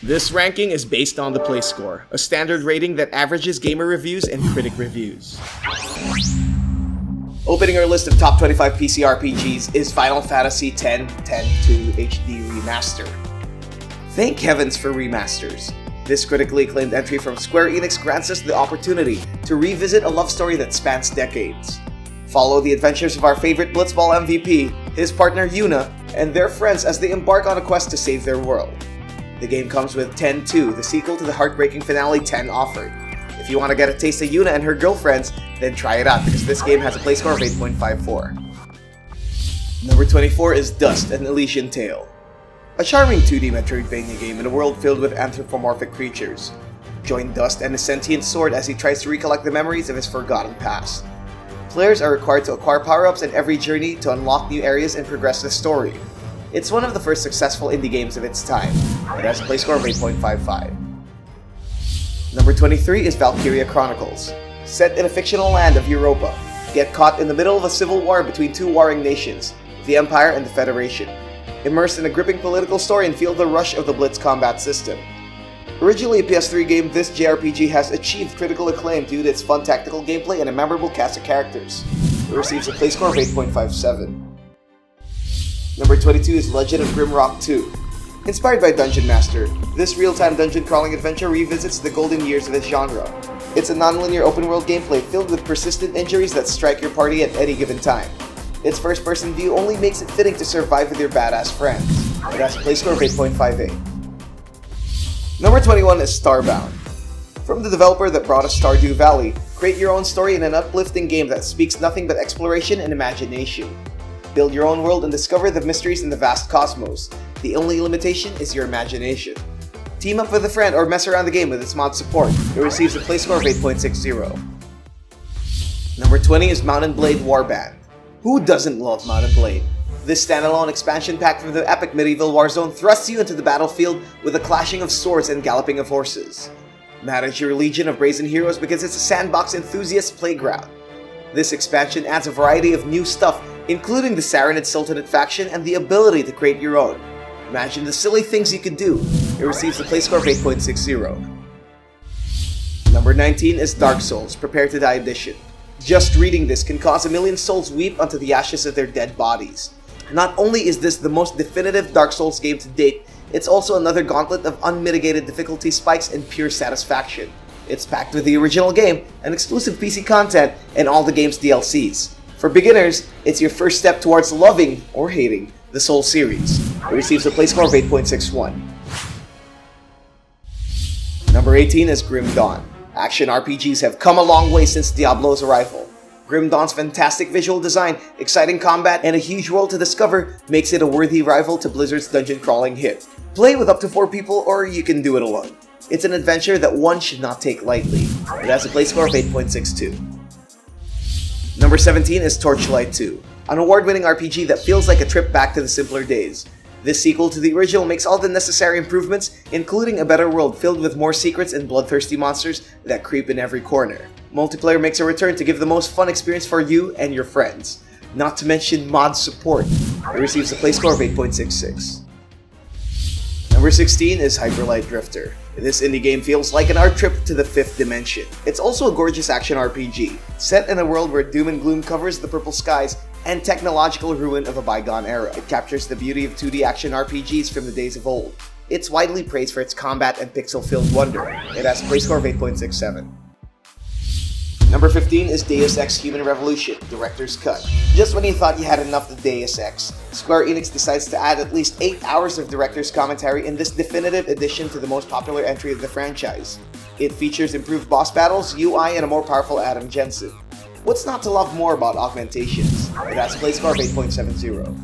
This ranking is based on the play score, a standard rating that averages gamer reviews and critic reviews. Opening our list of top 25 PC RPGs is Final Fantasy X-10-2 HD Remaster. Thank heavens for remasters. This critically acclaimed entry from Square Enix grants us the opportunity to revisit a love story that spans decades. Follow the adventures of our favorite Blitzball MVP, his partner Yuna, and their friends as they embark on a quest to save their world. The game comes with 10-2, the sequel to the heartbreaking finale 10 offered. If you want to get a taste of Yuna and her girlfriends, then try it out because this game has a play score of 8.54. Number 24 is Dust: An Elysian Tale. A charming 2D Metroidvania game in a world filled with anthropomorphic creatures. Join Dust and his sentient sword as he tries to recollect the memories of his forgotten past. Players are required to acquire power-ups in every journey to unlock new areas and progress the story. It's one of the first successful indie games of its time. It has a play score of 8.55. Number 23 is Valkyria Chronicles. Set in a fictional land of Europa, get caught in the middle of a civil war between two warring nations, the Empire and the Federation. Immersed in a gripping political story and feel the rush of the Blitz combat system. Originally a PS3 game, this JRPG has achieved critical acclaim due to its fun tactical gameplay and a memorable cast of characters. It receives a play score of 8.57. Number 22 is Legend of Grimrock 2. Inspired by Dungeon Master, this real-time dungeon crawling adventure revisits the golden years of this genre. It's a non-linear open-world gameplay filled with persistent injuries that strike your party at any given time. Its first-person view only makes it fitting to survive with your badass friends. It has a play score of 8.58. Number 21 is Starbound. From the developer that brought us Stardew Valley, create your own story in an uplifting game that speaks nothing but exploration and imagination. Build your own world and discover the mysteries in the vast cosmos. The only limitation is your imagination. Team up with a friend or mess around the game with its mod support. It receives a play score of 8.60. Number 20 is Mount & Blade Warband. Who doesn't love Mount & Blade? This standalone expansion pack from the epic medieval warzone thrusts you into the battlefield with a clashing of swords and galloping of horses. Manage your legion of brazen heroes because it's a sandbox enthusiast playground. This expansion adds a variety of new stuff, including the Saranid Sultanate faction and the ability to create your own. Imagine the silly things you could do. It receives a play score of 8.60. Number 19 is Dark Souls: Prepare to Die Edition. Just reading this can cause a million souls weep onto the ashes of their dead bodies. Not only is this the most definitive Dark Souls game to date, it's also another gauntlet of unmitigated difficulty spikes and pure satisfaction. It's packed with the original game, and exclusive PC content, and all the game's DLCs. For beginners, it's your first step towards loving, or hating, the Souls series. It receives a play score of 8.61. Number 18 is Grim Dawn. Action RPGs have come a long way since Diablo's arrival. Grim Dawn's fantastic visual design, exciting combat, and a huge world to discover makes it a worthy rival to Blizzard's dungeon crawling hit. Play with up to 4 people, or you can do it alone. It's an adventure that one should not take lightly. It has a play score of 8.62. Number 17 is Torchlight 2, an award-winning RPG that feels like a trip back to the simpler days. This sequel to the original makes all the necessary improvements, including a better world filled with more secrets and bloodthirsty monsters that creep in every corner. Multiplayer makes a return to give the most fun experience for you and your friends. Not to mention mod support. It receives a play score of 8.66. Number 16 is Hyperlight Drifter. This indie game feels like an art trip to the 5th dimension. It's also a gorgeous action RPG, set in a world where doom and gloom covers the purple skies and technological ruin of a bygone era. It captures the beauty of 2D action RPGs from the days of old. It's widely praised for its combat and pixel-filled wonder. It has a play score of 8.67. Number 15 is Deus Ex Human Revolution, Director's Cut. Just when you thought you had enough of Deus Ex, Square Enix decides to add at least 8 hours of director's commentary in this definitive addition to the most popular entry of the franchise. It features improved boss battles, UI, and a more powerful Adam Jensen. What's not to love more about augmentations? It has a play score of 8.70.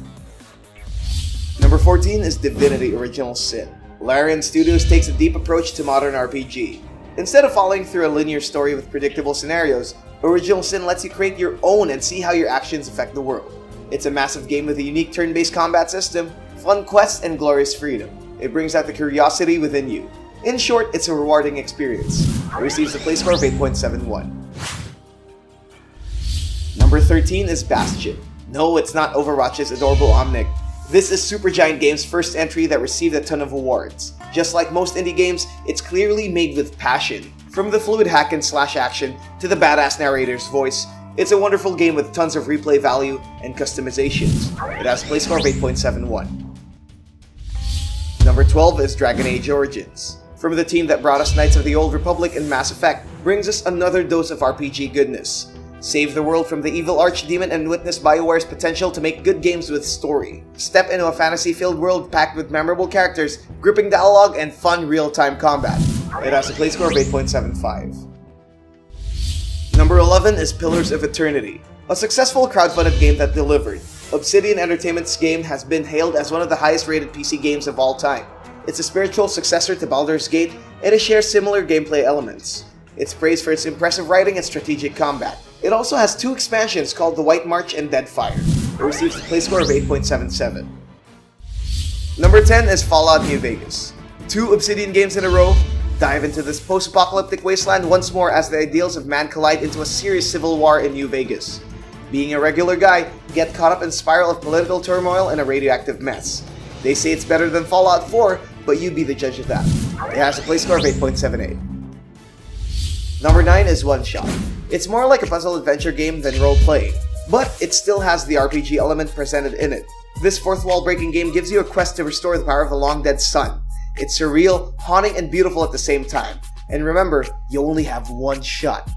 Number 14 is Divinity Original Sin. Larian Studios takes a deep approach to modern RPG. Instead of following through a linear story with predictable scenarios, Original Sin lets you create your own and see how your actions affect the world. It's a massive game with a unique turn-based combat system, fun quests, and glorious freedom. It brings out the curiosity within you. In short, it's a rewarding experience. It receives a play score of 8.71. Number 13 is Bastion. No, it's not Overwatch's adorable Omnic. This is Supergiant Games' first entry that received a ton of awards. Just like most indie games, it's clearly made with passion. From the fluid hack and slash action to the badass narrator's voice, it's a wonderful game with tons of replay value and customizations. It has a play score of 8.71. Number 12 is Dragon Age Origins. From the team that brought us Knights of the Old Republic and Mass Effect, brings us another dose of RPG goodness. Save the world from the evil archdemon and witness BioWare's potential to make good games with story. Step into a fantasy-filled world packed with memorable characters, gripping dialogue, and fun real-time combat. It has a play score of 8.75. Number 11 is Pillars of Eternity, a successful crowdfunded game that delivered. Obsidian Entertainment's game has been hailed as one of the highest-rated PC games of all time. It's a spiritual successor to Baldur's Gate, and it shares similar gameplay elements. It's praised for its impressive writing and strategic combat. It also has 2 expansions called The White March and Deadfire. It receives a play score of 8.77. Number 10 is Fallout New Vegas. 2 Obsidian games in a row. Dive into this post-apocalyptic wasteland once more as the ideals of man collide into a serious civil war in New Vegas. Being a regular guy, get caught up in a spiral of political turmoil and a radioactive mess. They say it's better than Fallout 4, but you be the judge of that. It has a play score of 8.78. Number 9 is One Shot. It's more like a puzzle adventure game than role-playing, but it still has the RPG element presented in it. This fourth wall breaking game gives you a quest to restore the power of the long-dead sun. It's surreal, haunting, and beautiful at the same time. And remember, you only have one shot.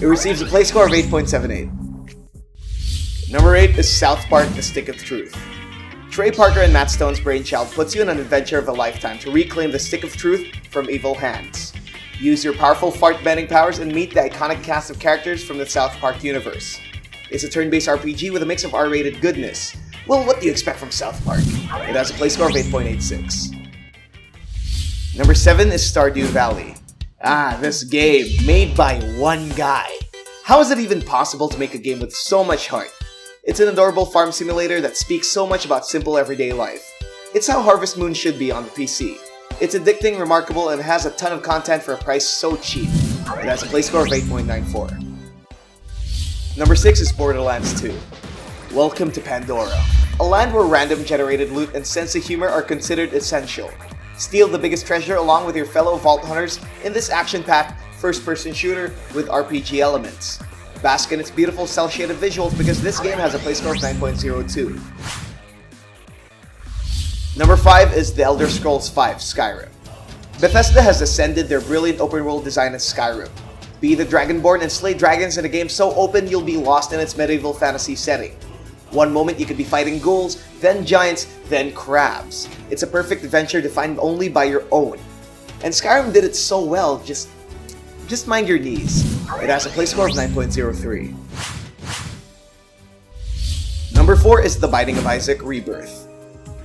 It receives a play score of 8.78. Number 8 is South Park: The Stick of Truth. Trey Parker and Matt Stone's brainchild puts you on an adventure of a lifetime to reclaim the Stick of Truth from evil hands. Use your powerful fart-bending powers and meet the iconic cast of characters from the South Park universe. It's a turn-based RPG with a mix of R-rated goodness. Well, what do you expect from South Park? It has a play score of 8.86. Number 7 is Stardew Valley. This game, made by one guy. How is it even possible to make a game with so much heart? It's an adorable farm simulator that speaks so much about simple everyday life. It's how Harvest Moon should be on the PC. It's addicting, remarkable, and has a ton of content for a price so cheap. It has a play score of 8.94. Number 6 is Borderlands 2. Welcome to Pandora, a land where random generated loot and sense of humor are considered essential. Steal the biggest treasure along with your fellow vault hunters in this action-packed, first-person shooter with RPG elements. Bask in its beautiful cel-shaded visuals because this game has a play score of 9.02. Number 5 is The Elder Scrolls V: Skyrim. Bethesda has ascended their brilliant open-world design in Skyrim. Be the Dragonborn and slay dragons in a game so open you'll be lost in its medieval fantasy setting. One moment you could be fighting ghouls, then giants, then crabs. It's a perfect adventure defined only by your own. And Skyrim did it so well, just mind your knees. It has a play score of 9.03. Number 4 is The Binding of Isaac: Rebirth.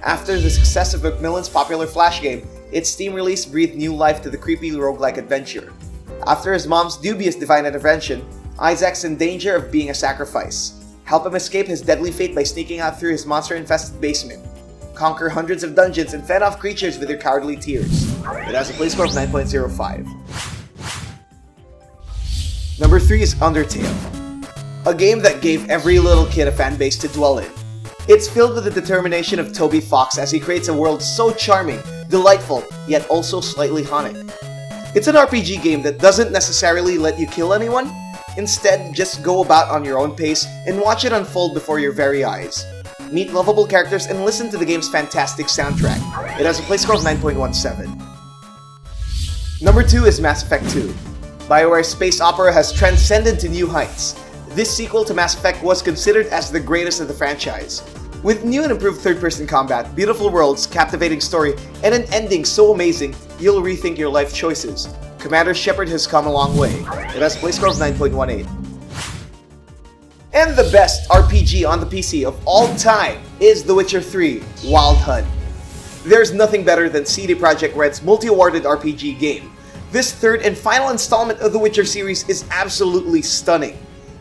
After the success of Macmillan's popular Flash game, its Steam release breathed new life to the creepy roguelike adventure. After his mom's dubious divine intervention, Isaac's in danger of being a sacrifice. Help him escape his deadly fate by sneaking out through his monster-infested basement. Conquer hundreds of dungeons and fend off creatures with your cowardly tears. It has a play score of 9.05. Number 3 is Undertale, a game that gave every little kid a fanbase to dwell in. It's filled with the determination of Toby Fox as he creates a world so charming, delightful, yet also slightly haunting. It's an RPG game that doesn't necessarily let you kill anyone. Instead, just go about on your own pace and watch it unfold before your very eyes. Meet lovable characters and listen to the game's fantastic soundtrack. It has a play score of 9.17. Number 2 is Mass Effect 2. BioWare's space opera has transcended to new heights. This sequel to Mass Effect was considered as the greatest of the franchise. With new and improved third-person combat, beautiful worlds, captivating story, and an ending so amazing, you'll rethink your life choices. Commander Shepard has come a long way. It has a play score of 9.18. And the best RPG on the PC of all time is The Witcher 3: Wild Hunt. There's nothing better than CD Projekt Red's multi-awarded RPG game. This third and final installment of the Witcher series is absolutely stunning.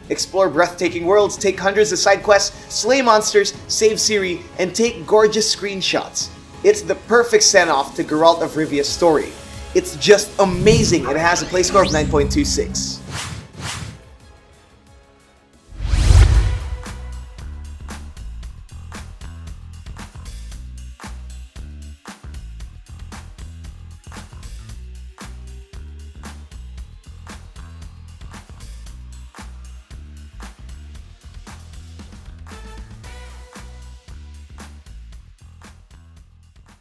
Explore breathtaking worlds, take hundreds of side quests, slay monsters, save Ciri, and take gorgeous screenshots. It's the perfect send-off to Geralt of Rivia's story. It's just amazing and it has a play score of 9.26.